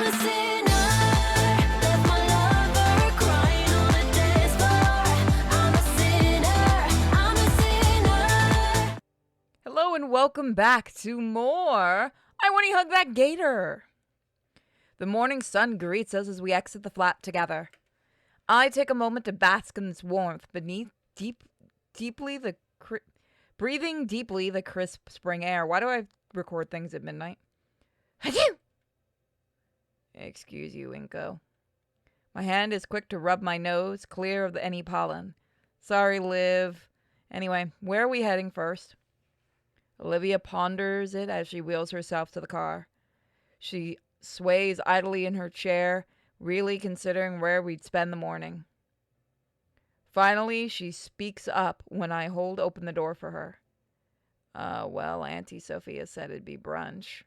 a sinner, left my lover crying on the dance floor. I'm a sinner, I'm a sinner. Hello and welcome back to more I Want to Hug That Gator. The morning sun greets us as we exit the flat together. I take a moment to bask in this warmth beneath breathing deeply the crisp spring air. Why do I record things at midnight? Achoo! Excuse you, Inko. My hand is quick to rub my nose, clear of any pollen. Sorry, Liv. Anyway, where are we heading first? Olivia ponders it as she wheels herself to the car. She sways idly in her chair, really considering where we'd spend the morning. Finally, she speaks up when I hold open the door for her. Well, Auntie Sophia said it'd be brunch.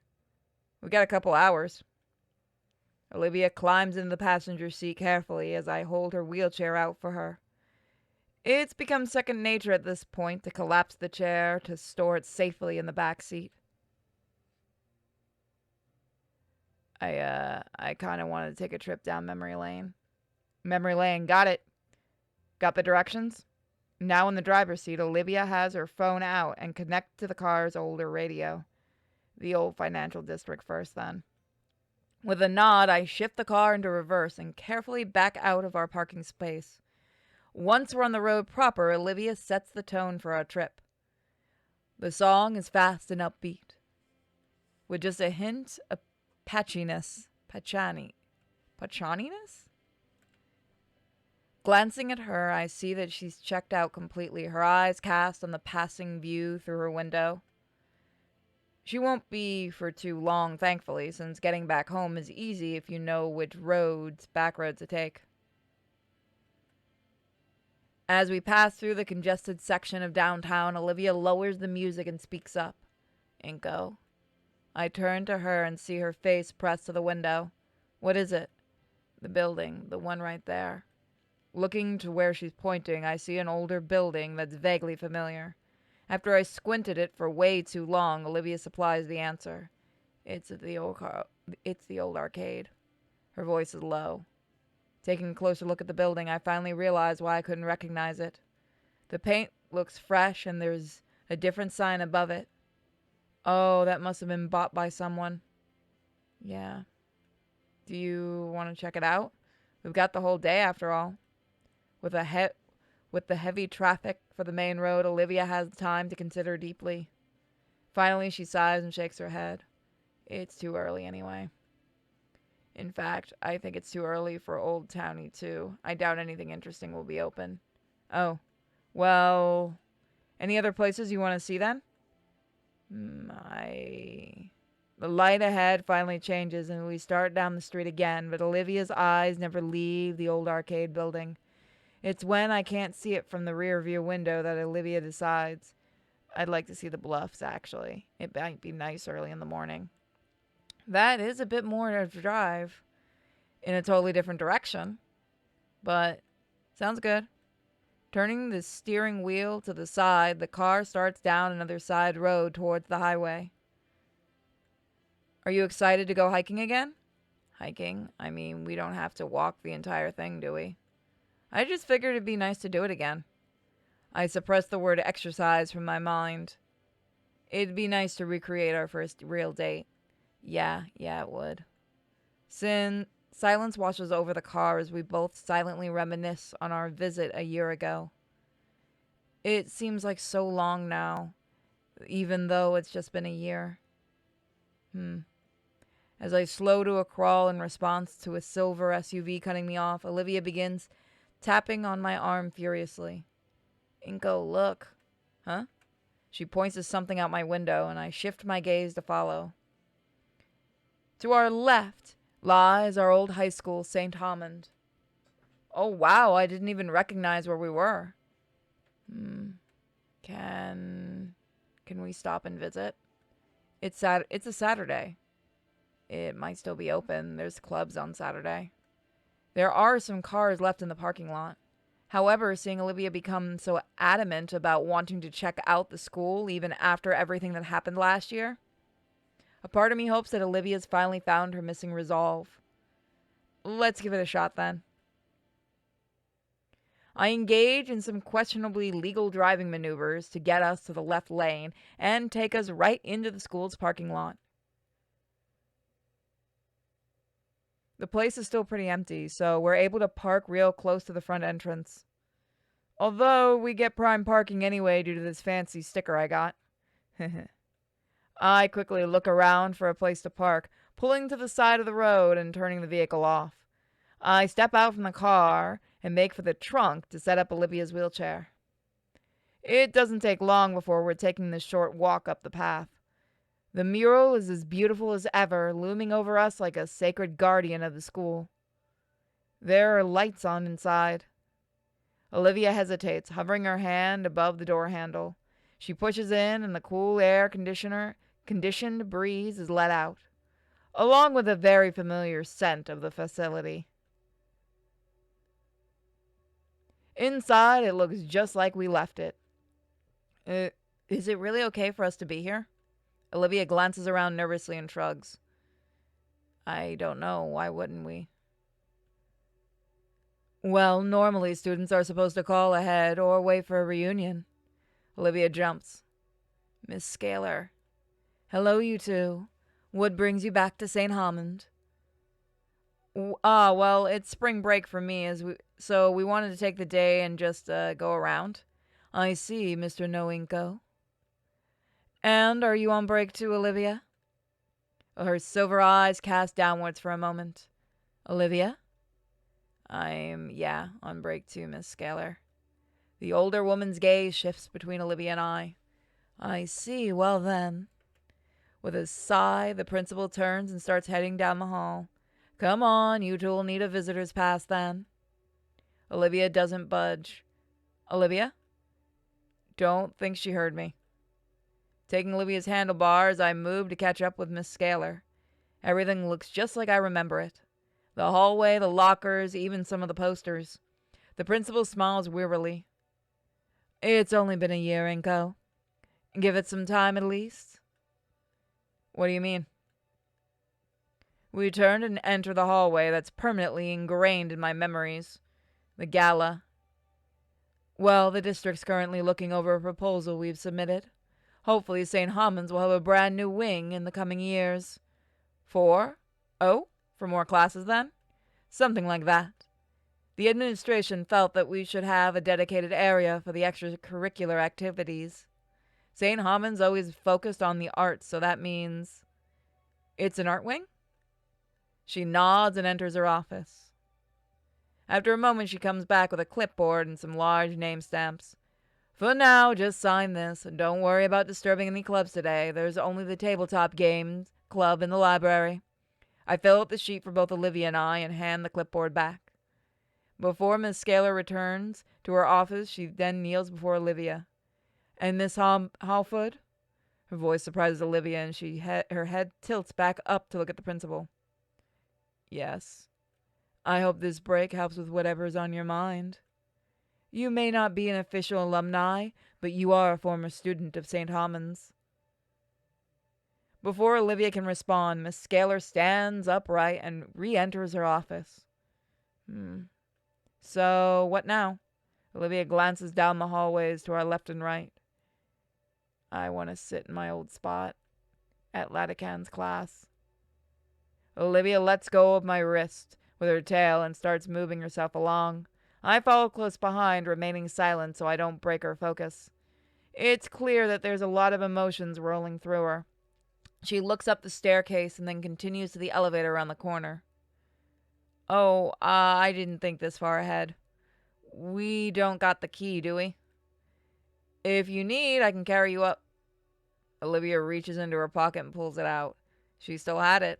We got a couple hours. Olivia climbs into the passenger seat carefully as I hold her wheelchair out for her. It's become second nature at this point to collapse the chair to store it safely in the back seat. I kind of wanted to take a trip down memory lane. Memory lane, got it. Got the directions? Now in the driver's seat, Olivia has her phone out and connected to the car's older radio. The old financial district first, then. With a nod, I shift the car into reverse and carefully back out of our parking space. Once we're on the road proper, Olivia sets the tone for our trip. The song is fast and upbeat, with just a hint of patchiness. Glancing at her, I see that she's checked out completely, her eyes cast on the passing view through her window. She won't be for too long, thankfully, since getting back home is easy if you know which back roads to take. As we pass through the congested section of downtown, Olivia lowers the music and speaks up. Inko. I turn to her and see her face pressed to the window. What is it? The building, the one right there. Looking to where she's pointing, I see an older building that's vaguely familiar. After I squinted it for way too long, Olivia supplies the answer. It's the old arcade. Her voice is low. Taking a closer look at the building, I finally realize why I couldn't recognize it. The paint looks fresh and there's a different sign above it. Oh, that must have been bought by someone. Yeah. Do you want to check it out? We've got the whole day after all. With the heavy traffic for the main road, Olivia has time to consider deeply. Finally, she sighs and shakes her head. It's too early anyway. In fact, I think it's too early for Old Townie, too. I doubt anything interesting will be open. Oh, well, any other places you want to see then? The light ahead finally changes and we start down the street again, but Olivia's eyes never leave the old arcade building. It's when I can't see it from the rear view window that Olivia decides. I'd like to see the bluffs, actually. It might be nice early in the morning. That is a bit more to drive in a totally different direction, but sounds good. Turning the steering wheel to the side, the car starts down another side road towards the highway. Are you excited to go hiking again? Hiking? I mean, we don't have to walk the entire thing, do we? I just figured it'd be nice to do it again. I suppressed the word exercise from my mind. It'd be nice to recreate our first real date. Yeah, it would. Silence washes over the car as we both silently reminisce on our visit a year ago. It seems like so long now, even though it's just been a year. As I slow to a crawl in response to a silver SUV cutting me off, Olivia begins tapping on my arm furiously. Inko, look. Huh? She points to something out my window, and I shift my gaze to follow. To our left lies our old high school, St. Hammond. Oh, wow, I didn't even recognize where we were. Can we stop and visit? It's a Saturday. It might still be open. There's clubs on Saturday. There are some cars left in the parking lot. However, seeing Olivia become so adamant about wanting to check out the school even after everything that happened last year, a part of me hopes that Olivia's finally found her missing resolve. Let's give it a shot then. I engage in some questionably legal driving maneuvers to get us to the left lane and take us right into the school's parking lot. The place is still pretty empty, so we're able to park real close to the front entrance. Although we get prime parking anyway due to this fancy sticker I got. I quickly look around for a place to park, pulling to the side of the road and turning the vehicle off. I step out from the car and make for the trunk to set up Olivia's wheelchair. It doesn't take long before we're taking this short walk up the path. The mural is as beautiful as ever, looming over us like a sacred guardian of the school. There are lights on inside. Olivia hesitates, hovering her hand above the door handle. She pushes in and the cool conditioned breeze is let out, along with a very familiar scent of the facility. Inside, it looks just like we left it. Is it really okay for us to be here? Olivia glances around nervously and shrugs. I don't know. Why wouldn't we? Well, normally students are supposed to call ahead or wait for a reunion. Olivia jumps. Miss Scaler. Hello, you two. What brings you back to St. Hammond? Well, it's spring break for me, so we wanted to take the day and just go around. I see, Mr. Noinko. And are you on break too, Olivia? Her silver eyes cast downwards for a moment. Olivia? I'm, on break too, Miss Scaler. The older woman's gaze shifts between Olivia and I. I see, well then. With a sigh, the principal turns and starts heading down the hall. Come on, you two will need a visitor's pass then. Olivia doesn't budge. Olivia? Don't think she heard me. Taking Olivia's handlebars, I move to catch up with Miss Scaler. Everything looks just like I remember it. The hallway, the lockers, even some of the posters. The principal smiles wearily. It's only been a year, Inko. Give it some time at least. What do you mean? We turn and enter the hallway that's permanently ingrained in my memories. The gala. Well, the district's currently looking over a proposal we've submitted. Hopefully St. Hammond's will have a brand new wing in the coming years. 4? Oh? For more classes then? Something like that. The administration felt that we should have a dedicated area for the extracurricular activities. St. Hammond's always focused on the arts, so that means... It's an art wing? She nods and enters her office. After a moment, she comes back with a clipboard and some large name stamps. For now, just sign this, and don't worry about disturbing any clubs today. There's only the tabletop games club in the library. I fill out the sheet for both Olivia and I and hand the clipboard back. Before Miss Scaler returns to her office, she then kneels before Olivia. And Miss Halford? Her voice surprises Olivia, and her head tilts back up to look at the principal. Yes. I hope this break helps with whatever's on your mind. You may not be an official alumni, but you are a former student of St. Hammond's. Before Olivia can respond, Miss Scaler stands upright and re-enters her office. So, what now? Olivia glances down the hallways to our left and right. I want to sit in my old spot at Latican's class. Olivia lets go of my wrist with her tail and starts moving herself along. I follow close behind, remaining silent so I don't break her focus. It's clear that there's a lot of emotions rolling through her. She looks up the staircase and then continues to the elevator around the corner. Oh, I didn't think this far ahead. We don't got the key, do we? If you need, I can carry you up. Olivia reaches into her pocket and pulls it out. She still had it.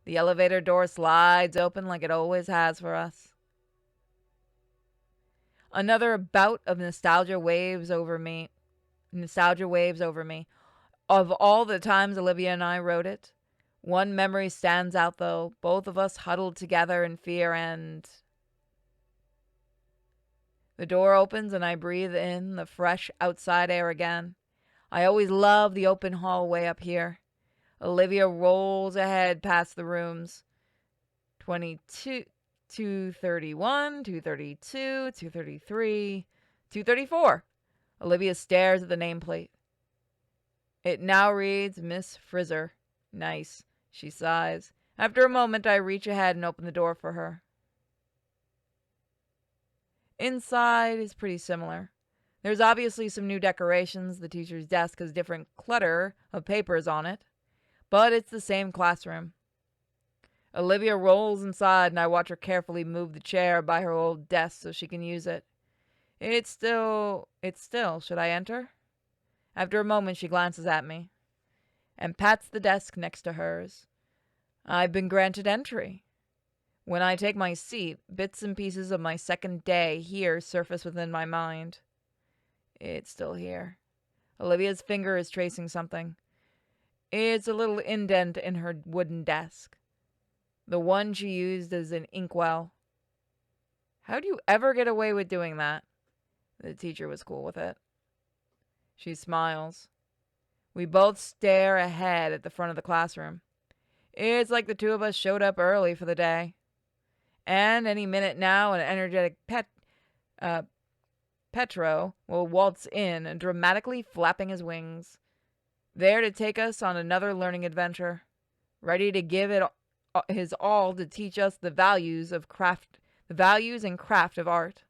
The elevator door slides open like it always has for us. Another bout of nostalgia waves over me. Of all the times Olivia and I wrote it, one memory stands out though, both of us huddled together in fear and... The door opens and I breathe in the fresh outside air again. I always love the open hallway up here. Olivia rolls ahead past the rooms. 22. 231, 232, 233, 234. Olivia stares at the nameplate. It now reads Miss Frizzer. Nice, she sighs. After a moment, I reach ahead and open the door for her. Inside is pretty similar. There's obviously some new decorations. The teacher's desk has different clutter of papers on it, but it's the same classroom. Olivia rolls inside and I watch her carefully move the chair by her old desk so she can use it. It's still. Should I enter? After a moment, she glances at me and pats the desk next to hers. I've been granted entry. When I take my seat, bits and pieces of my second day here surface within my mind. It's still here. Olivia's finger is tracing something. It's a little indent in her wooden desk. The one she used as an inkwell. How do you ever get away with doing that? The teacher was cool with it. She smiles. We both stare ahead at the front of the classroom. It's like the two of us showed up early for the day. And any minute now, an energetic Petro will waltz in, dramatically flapping his wings, there to take us on another learning adventure, ready to give it his all to teach us the values and craft of art.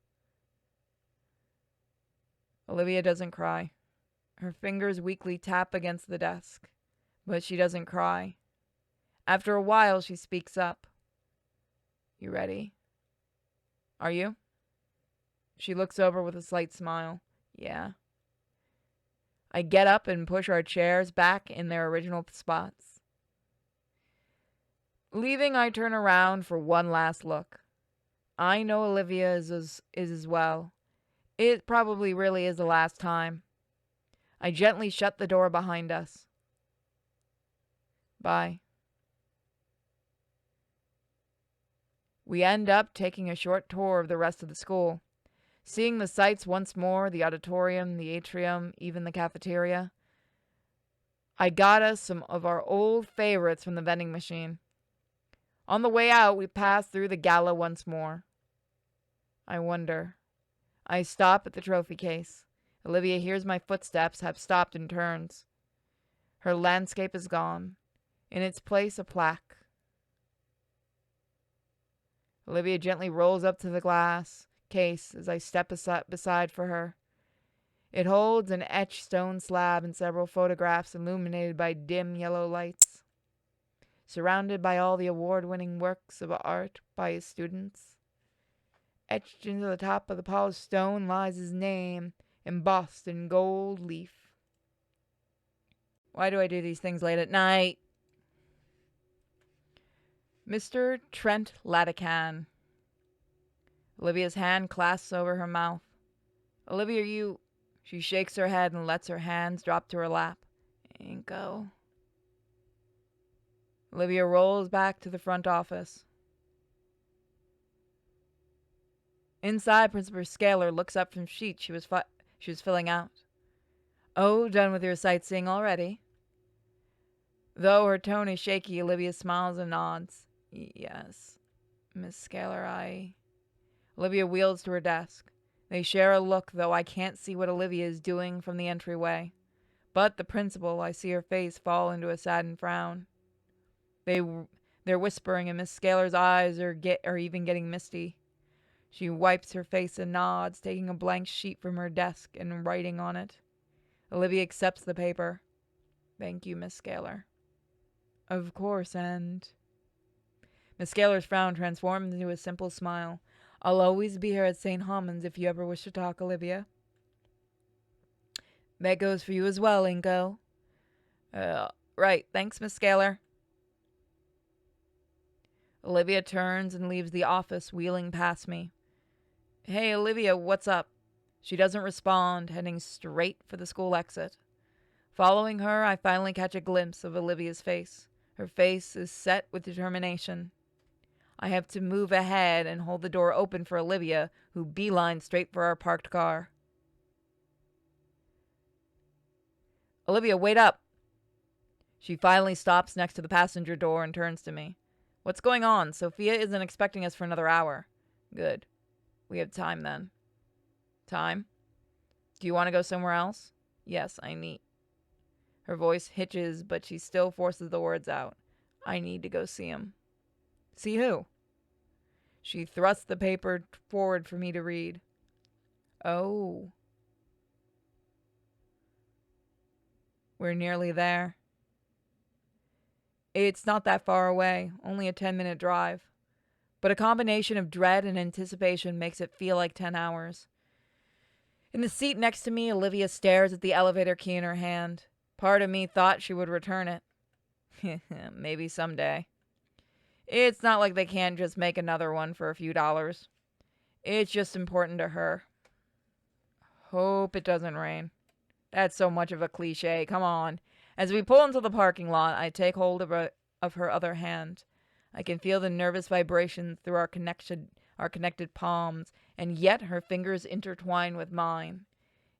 Olivia doesn't cry. Her fingers weakly tap against the desk, but she doesn't cry. After a while, she speaks up. You ready? Are you? She looks over with a slight smile. Yeah. I get up and push our chairs back in their original spots. Leaving, I turn around for one last look. I know Olivia is as well. It probably really is the last time. I gently shut the door behind us. Bye. We end up taking a short tour of the rest of the school, seeing the sights once more, the auditorium, the atrium, even the cafeteria. I got us some of our old favorites from the vending machine. On the way out, we passed through the gala once more. I wonder. I stop at the trophy case. Olivia hears my footsteps, have stopped and turns. Her landscape is gone. In its place, a plaque. Olivia gently rolls up to the glass case as I step beside for her. It holds an etched stone slab and several photographs illuminated by dim yellow lights. Surrounded by all the award-winning works of art by his students. Etched into the top of the polished stone lies his name, embossed in gold leaf. Why do I do these things late at night? Mr. Trent Latican. Olivia's hand clasps over her mouth. Olivia, you... She shakes her head and lets her hands drop to her lap. Inko. Olivia rolls back to the front office. Inside, Principal Scaler looks up from sheet she was filling out. Oh, done with your sightseeing already? Though her tone is shaky, Olivia smiles and nods. Yes, Miss Scaler, Olivia wheels to her desk. They share a look, though I can't see what Olivia is doing from the entryway. But the principal, I see her face fall into a saddened frown. They're whispering, and Miss Scaler's eyes are even getting misty. She wipes her face and nods, taking a blank sheet from her desk and writing on it. Olivia accepts the paper. Thank you, Miss Scaler. Of course, and... Miss Scaler's frown transforms into a simple smile. I'll always be here at St. Homans if you ever wish to talk, Olivia. That goes for you as well, Inko. Right. Thanks, Miss Scaler. Olivia turns and leaves the office, wheeling past me. Hey, Olivia, what's up? She doesn't respond, heading straight for the school exit. Following her, I finally catch a glimpse of Olivia's face. Her face is set with determination. I have to move ahead and hold the door open for Olivia, who beelines straight for our parked car. Olivia, wait up! She finally stops next to the passenger door and turns to me. What's going on? Sophia isn't expecting us for another hour. Good. We have time then. Time? Do you want to go somewhere else? Yes, I need. Her voice hitches, but she still forces the words out. I need to go see him. See who? She thrusts the paper forward for me to read. Oh. We're nearly there. It's not that far away, only a 10-minute drive. But a combination of dread and anticipation makes it feel like 10 hours. In the seat next to me, Olivia stares at the elevator key in her hand. Part of me thought she would return it. Maybe someday. It's not like they can't just make another one for a few dollars. It's just important to her. Hope it doesn't rain. That's so much of a cliche. Come on. As we pull into the parking lot, I take hold of her other hand. I can feel the nervous vibrations through our connected palms, and yet her fingers intertwine with mine.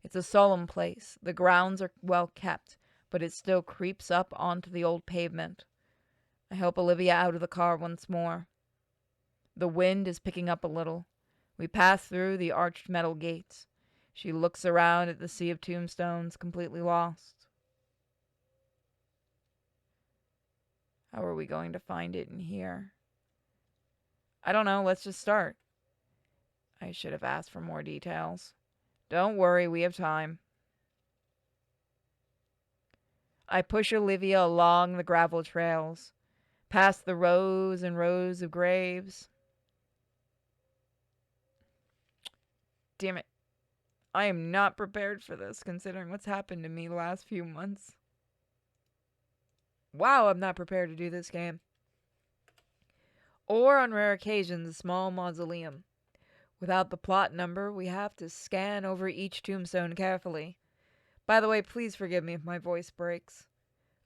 It's a solemn place. The grounds are well kept, but it still creeps up onto the old pavement. I help Olivia out of the car once more. The wind is picking up a little. We pass through the arched metal gates. She looks around at the sea of tombstones, completely lost. How are we going to find it in here? I don't know. Let's just start. I should have asked for more details. Don't worry, we have time. I push Olivia along the gravel trails, past the rows and rows of graves. Damn it. I am not prepared for this, considering what's happened to me the last few months. Wow, I'm not prepared to do this game. Or, on rare occasions, a small mausoleum. Without the plot number, we have to scan over each tombstone carefully. By the way, please forgive me if my voice breaks.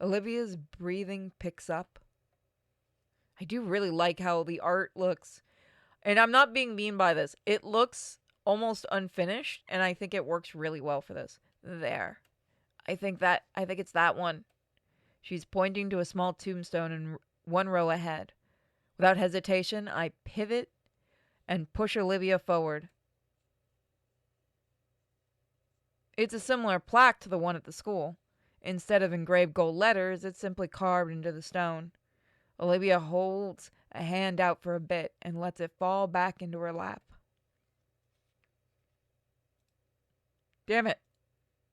Olivia's breathing picks up. I do really like how the art looks. And I'm not being mean by this. It looks almost unfinished, and I think it works really well for this. There. I think it's that one. She's pointing to a small tombstone in one row ahead. Without hesitation, I pivot and push Olivia forward. It's a similar plaque to the one at the school. Instead of engraved gold letters, it's simply carved into the stone. Olivia holds a hand out for a bit and lets it fall back into her lap. Damn it.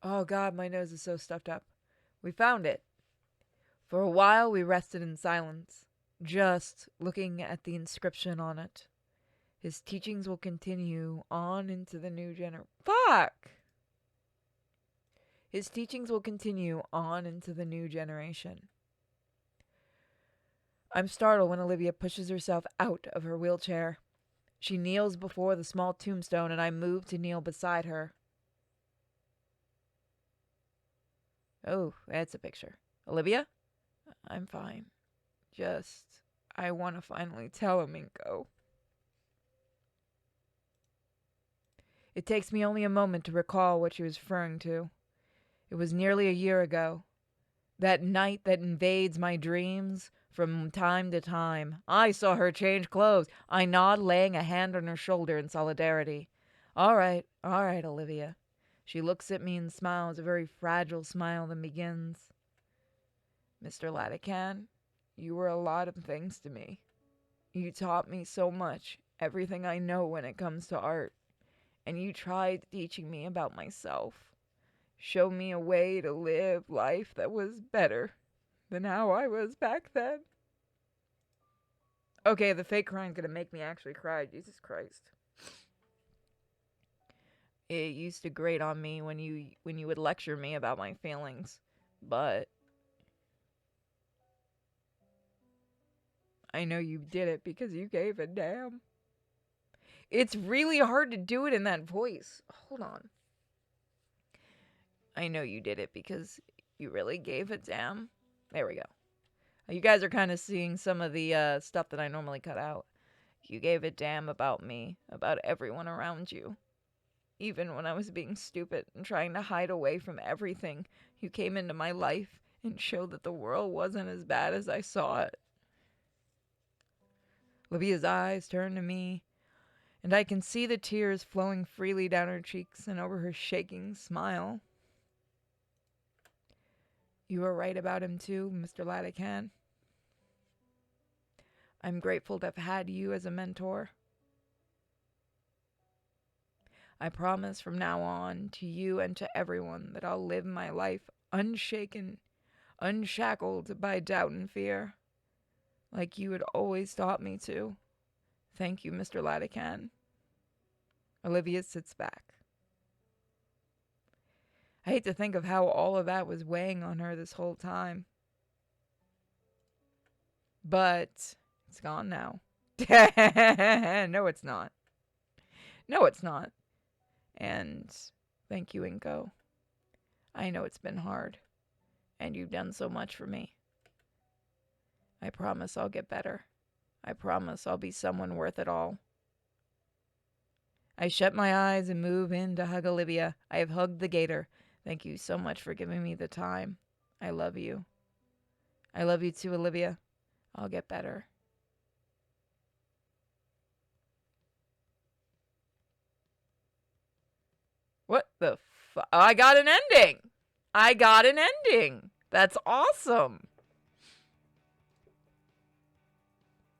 Oh God, my nose is so stuffed up. We found it. For a while, we rested in silence, just looking at the inscription on it. His teachings will continue on into the new His teachings will continue on into the new generation. I'm startled when Olivia pushes herself out of her wheelchair. She kneels before the small tombstone, and I move to kneel beside her. Oh, that's a picture. Olivia? I'm fine. I want to finally tell him and go. It takes me only a moment to recall what she was referring to. It was nearly a year ago. That night that invades my dreams from time to time. I saw her change clothes. I nod, laying a hand on her shoulder in solidarity. All right, Olivia. She looks at me and smiles, a very fragile smile that begins. Mr. Latican, you were a lot of things to me. You taught me so much, everything I know when it comes to art. And you tried teaching me about myself. Show me a way to live life that was better than how I was back then. Okay, the fake crying's gonna make me actually cry. Jesus Christ. It used to grate on me when you would lecture me about my feelings, but I know you did it because you gave a damn. It's really hard to do it in that voice. Hold on. I know you did it because you really gave a damn. There we go. You guys are kind of seeing some of the stuff that I normally cut out. You gave a damn about me, about everyone around you. Even when I was being stupid and trying to hide away from everything, you came into my life and showed that the world wasn't as bad as I saw it. Olivia's eyes turn to me, and I can see the tears flowing freely down her cheeks and over her shaking smile. You were right about him too, Mr. Latican. I'm grateful to have had you as a mentor. I promise from now on to you and to everyone that I'll live my life unshaken, unshackled by doubt and fear, like you had always taught me to. Thank you, Mr. Latican. Olivia sits back. I hate to think of how all of that was weighing on her this whole time. But it's gone now. No, it's not. No, it's not. And thank you, Inko. I know it's been hard, and you've done so much for me. I promise I'll get better. I promise I'll be someone worth it all. I shut my eyes and move in to hug Olivia. I have hugged the gator. Thank you so much for giving me the time. I love you. I love you too, Olivia. I'll get better. What the fuck? I got an ending. I got an ending. That's awesome.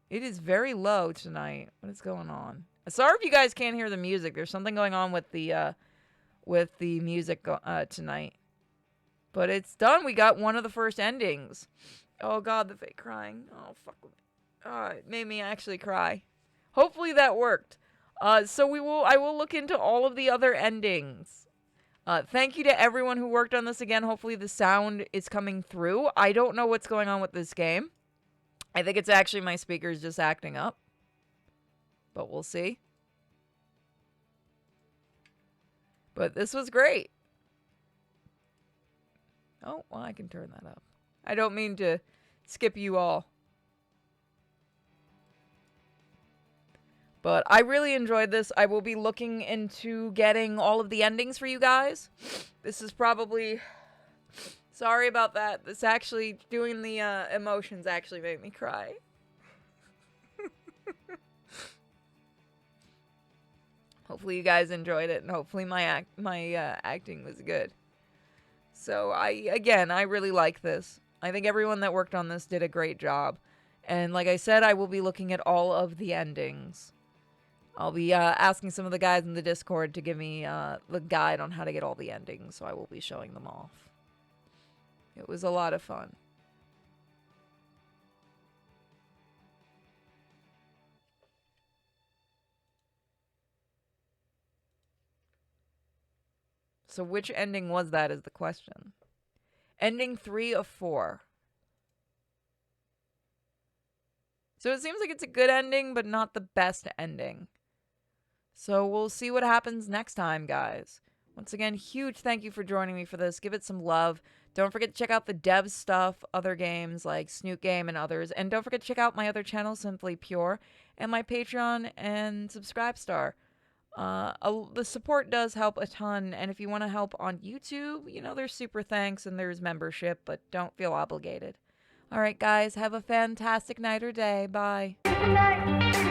It is very low tonight. What is going on? Sorry if you guys can't hear the music. There's something going on with the music tonight. But it's done. We got one of the first endings. Oh god, the fake crying. Oh fuck. It made me actually cry. Hopefully that worked. So I will look into all of the other endings. Thank you to everyone who worked on this again. Hopefully the sound is coming through. I don't know what's going on with this game. I think it's actually my speakers just acting up. But we'll see. But this was great. Oh, well, I can turn that up. I don't mean to skip you all. But I really enjoyed this. I will be looking into getting all of the endings for you guys. This is probably... Sorry about that. This actually, doing the emotions actually made me cry. Hopefully you guys enjoyed it, and hopefully my acting was good. So I really like this. I think everyone that worked on this did a great job. And like I said, I will be looking at all of the endings. I'll be asking some of the guys in the Discord to give me the guide on how to get all the endings, so I will be showing them off. It was a lot of fun. So which ending was that is the question. Ending 3 of 4. So it seems like it's a good ending, but not the best ending. So we'll see what happens next time, guys. Once again, huge thank you for joining me for this. Give it some love. Don't forget to check out the dev stuff, other games like Snoot Game and others. And don't forget to check out my other channel, Simply Pure, and my Patreon and Subscribestar. The support does help a ton, and if you want to help on YouTube, you know, there's super thanks and there's membership, but don't feel obligated. All right, guys, have a fantastic night or day. Bye. Good night.